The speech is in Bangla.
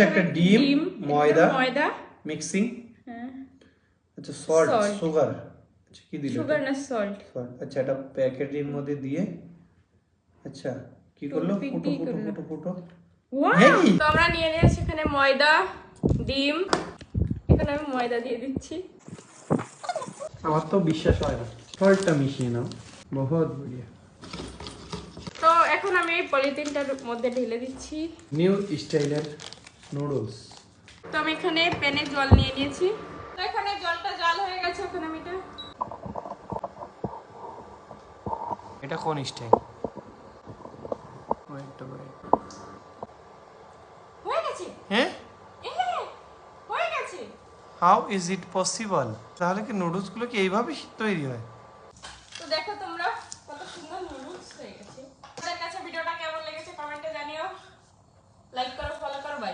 একটা ডিম ময়দা ময়দা মিক্সিং হ্যাঁ আচ্ছা সল্ট Salt. সুগার আচ্ছা কি দিল সুগার না সল্ট সল্ট আচ্ছা এটা প্যাকেটের মধ্যে দিয়ে আচ্ছা কি করলো Toothpick ফুটো দিয়ে ফুটো করলো। ফুটো ফুটো ওয়াও তো আমরা নিয়ে নিয়েছি এখানে ময়দা ডিম এখানে আমি ময়দা দিয়ে দিচ্ছি আমার তো বিশ্বাস হয় না সল্টটা মিশিয়ে নাও বহুত বড়িয়া তো এখন আমি এই পলিথিনটার মধ্যে ঢেলে দিচ্ছি নিউ স্টাইলের নুডলস তো আমি এখানে প্যানে জল নিয়ে নিয়েছি তো এখানে জলটা জাল হয়ে গেছে এখন আমি এটা কোন স্টাইল হয়ে গেছে হ্যাঁ হয়ে গেছে হাউ ইজ ইট পসিবল তাহলে কি নুডলস গুলো কি এইভাবে তৈরি হয় তো দেখো তোমরা কত সুন্দর নুডলস হয়ে গেছে তোমাদের কাছে ভিডিওটা কেমন লেগেছে কমেন্টে জানিও লাইক করো ফলো করো বাই